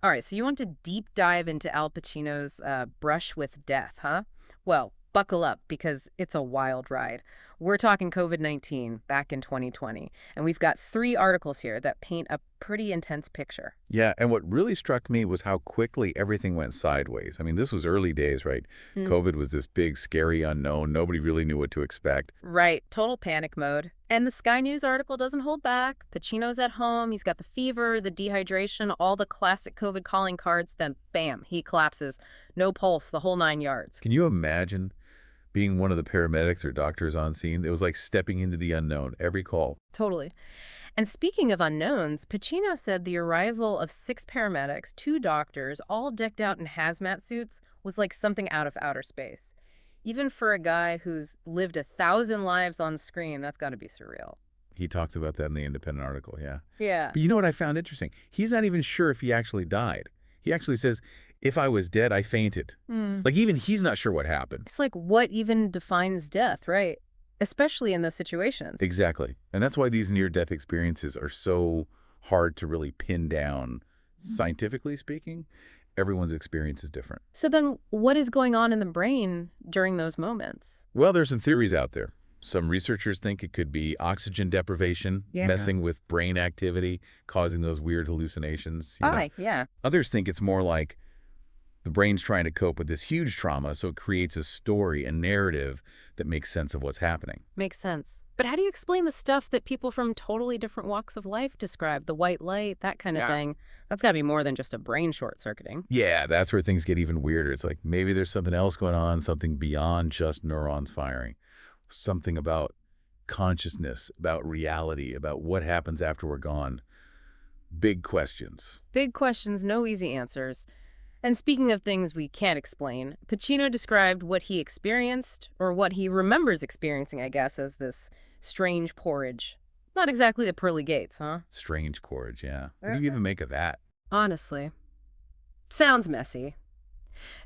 All right, so you want to deep dive into Al Pacino's brush with death, huh? Well, buckle up because it's a wild ride. We're talking COVID-19 back in 2020, and we've got three articles here that paint a pretty intense picture. Yeah, and what really struck me was how quickly everything went sideways. I mean, this was early days, right? COVID was this big, scary unknown. Nobody really knew what to expect. Right, total panic mode. And the Sky News article doesn't hold back. Pacino's at home, he's got the fever, the dehydration, all the classic COVID calling cards, then bam, he collapses. No pulse, the whole 9 yards. Can you imagine being one of the paramedics or doctors on scene? It was like stepping into the unknown, every call. Totally. And speaking of unknowns, Pacino said the arrival of six paramedics, two doctors, all decked out in hazmat suits, was like something out of outer space. Even for a guy who's lived 1,000 lives on screen, that's got to be surreal. He talks about that in the Independent article, yeah. Yeah. But you know what I found interesting? He's not even sure if he actually died. He actually says, if I was dead, I fainted. Hmm. Like, even he's not sure what happened. It's like what even defines death, right? Especially in those situations. Exactly. And that's why these near-death experiences are so hard to really pin down. Scientifically speaking, everyone's experience is different. So then what is going on in the brain during those moments? Well, there's some theories out there. Some researchers think it could be oxygen deprivation, Yeah. messing with brain activity, causing those weird hallucinations. Aye, yeah. Others think it's more like the brain's trying to cope with this huge trauma, so it creates a story, a narrative that makes sense of what's happening. Makes sense. But how do you explain the stuff that people from totally different walks of life describe? The white light, that kind of thing. That's got to be more than just a brain short-circuiting. Yeah, that's where things get even weirder. It's like maybe there's something else going on, something beyond just neurons firing, something about consciousness, about reality, about what happens after we're gone. Big questions. Big questions, no easy answers. And speaking of things we can't explain, Pacino described what he experienced, or what he remembers experiencing, I guess, as this strange porridge. Not exactly the pearly gates, huh? Strange chords, yeah. What do you even make of that? Honestly. Sounds messy.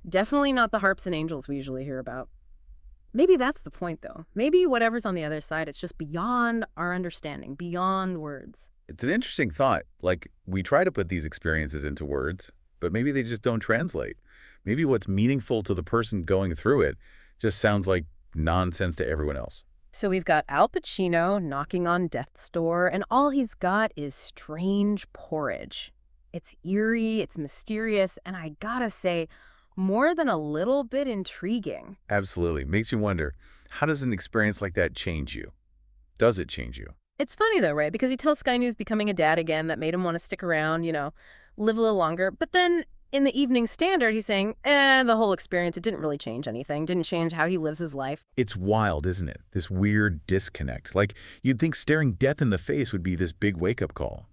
Definitely not the harps and angels we usually hear about. Maybe that's the point, though. Maybe whatever's on the other side, it's just beyond our understanding, beyond words. It's an interesting thought. Like, we try to put these experiences into words, but maybe they just don't translate. Maybe what's meaningful to the person going through it just sounds like nonsense to everyone else. So we've got Al Pacino knocking on death's door, and all he's got is strange porridge. It's eerie, it's mysterious, and I gotta say, more than a little bit intriguing. Absolutely. Makes you wonder, how does an experience like that change you? Does it change you? It's funny though, right? Because he tells Sky News becoming a dad again that made him want to stick around, live a little longer. But then in the Evening Standard, he's saying, the whole experience, it didn't really change anything. Didn't change how he lives his life. It's wild, isn't it? This weird disconnect. Like, you'd think staring death in the face would be this big wake-up call.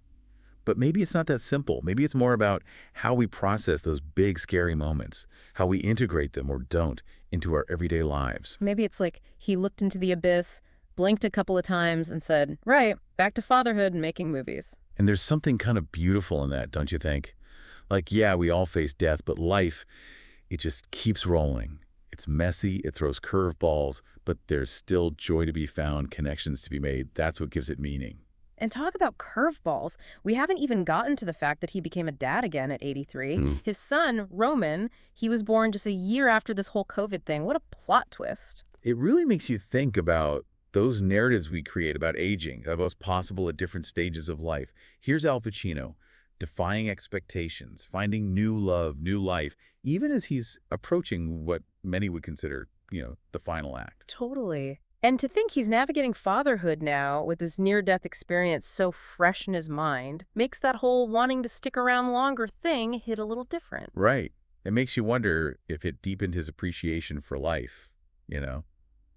But maybe it's not that simple. Maybe it's more about how we process those big, scary moments, how we integrate them or don't into our everyday lives. Maybe it's like he looked into the abyss, blinked a couple of times, and said, right, back to fatherhood and making movies. And there's something kind of beautiful in that, don't you think? Like, yeah, we all face death, but life, it just keeps rolling. It's messy, it throws curveballs, but there's still joy to be found, connections to be made. That's what gives it meaning. And talk about curveballs. We haven't even gotten to the fact that he became a dad again at 83. His son, Roman, he was born just a year after this whole COVID thing. What a plot twist. It really makes you think about those narratives we create about aging, about what's possible at different stages of life. Here's Al Pacino, defying expectations, finding new love, new life, even as he's approaching what many would consider, the final act. Totally. And to think he's navigating fatherhood now with his near-death experience so fresh in his mind makes that whole wanting to stick around longer thing hit a little different. Right. It makes you wonder if it deepened his appreciation for life,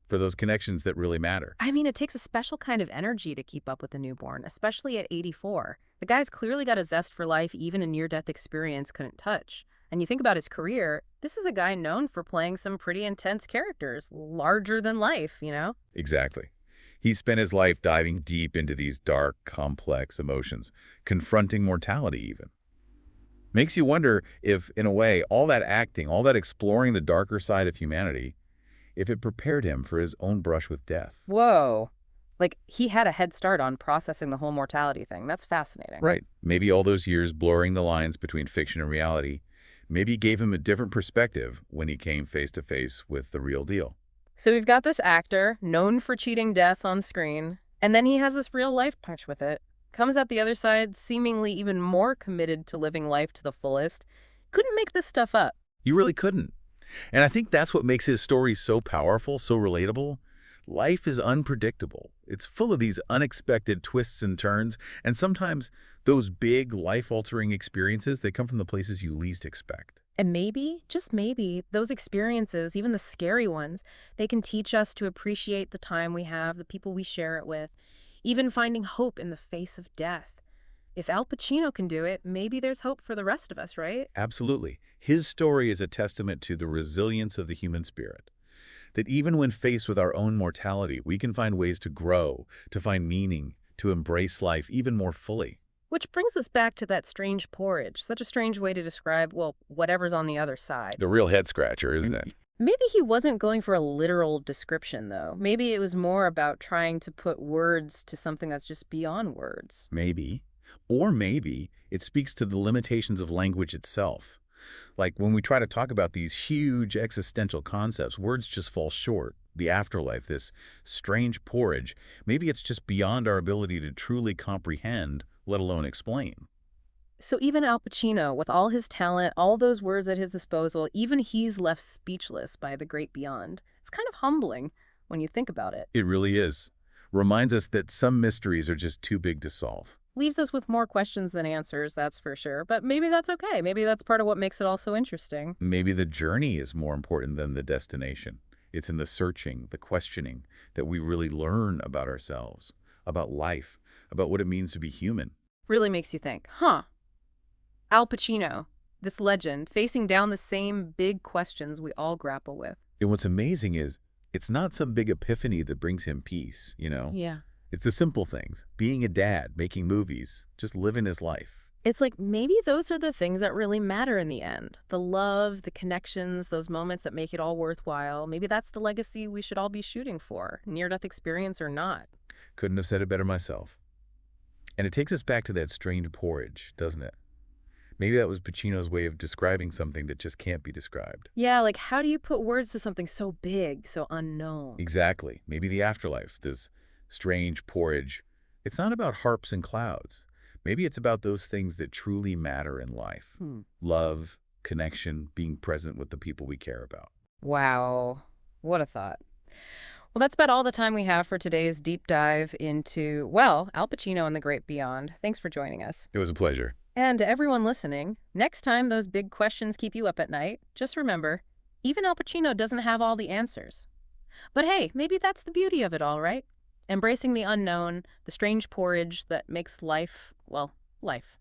for those connections that really matter. I mean, it takes a special kind of energy to keep up with a newborn, especially at 84. The guy's clearly got a zest for life even a near-death experience couldn't touch. And you think about his career, this is a guy known for playing some pretty intense characters, larger than life, Exactly. He spent his life diving deep into these dark, complex emotions, confronting mortality even. Makes you wonder if, in a way, all that acting, all that exploring the darker side of humanity, if it prepared him for his own brush with death. Whoa. Like, he had a head start on processing the whole mortality thing. That's fascinating. Right. Maybe all those years blurring the lines between fiction and reality maybe gave him a different perspective when he came face to face with the real deal. So we've got this actor known for cheating death on screen, and then he has this real life punch with it. Comes out the other side seemingly even more committed to living life to the fullest. Couldn't make this stuff up. You really couldn't. And I think that's what makes his stories so powerful, so relatable. Life is unpredictable. It's full of these unexpected twists and turns, and sometimes those big, life-altering experiences, they come from the places you least expect. And maybe, just maybe, those experiences, even the scary ones, they can teach us to appreciate the time we have, the people we share it with, even finding hope in the face of death. If Al Pacino can do it, maybe there's hope for the rest of us, right? Absolutely. His story is a testament to the resilience of the human spirit. That even when faced with our own mortality, we can find ways to grow, to find meaning, to embrace life even more fully. Which brings us back to that strange porridge. Such a strange way to describe, well, whatever's on the other side. A real head scratcher, isn't it? Maybe he wasn't going for a literal description, though. Maybe it was more about trying to put words to something that's just beyond words. Maybe. Or maybe it speaks to the limitations of language itself. Like when we try to talk about these huge existential concepts, words just fall short. The afterlife, this strange porridge, maybe it's just beyond our ability to truly comprehend, let alone explain. So even Al Pacino, with all his talent, all those words at his disposal, even he's left speechless by the great beyond. It's kind of humbling when you think about it. It really is. Reminds us that some mysteries are just too big to solve. Leaves us with more questions than answers, that's for sure. But maybe that's okay. Maybe that's part of what makes it all so interesting. Maybe the journey is more important than the destination. It's in the searching, the questioning, that we really learn about ourselves, about life, about what it means to be human. Really makes you think, huh? Al Pacino, this legend, facing down the same big questions we all grapple with. And what's amazing is, it's not some big epiphany that brings him peace, you know? Yeah. It's the simple things. Being a dad, making movies, just living his life. It's like maybe those are the things that really matter in the end. The love, the connections, those moments that make it all worthwhile. Maybe that's the legacy we should all be shooting for, near-death experience or not. Couldn't have said it better myself. And it takes us back to that strange porridge, doesn't it? Maybe that was Pacino's way of describing something that just can't be described. Yeah, like how do you put words to something so big, so unknown? Exactly. Maybe the afterlife, this strange porridge. It's not about harps and clouds. Maybe it's about those things that truly matter in life. Love, connection, being present with the people we care about. Wow, what a thought. Well, that's about all the time we have for today's deep dive into, well, Al Pacino and the Great Beyond. Thanks for joining us. It was a pleasure. And to everyone listening, next time those big questions keep you up at night, just remember, even Al Pacino doesn't have all the answers. But hey, maybe that's the beauty of it all, right? Embracing the unknown, the strange porridge that makes life, well, life.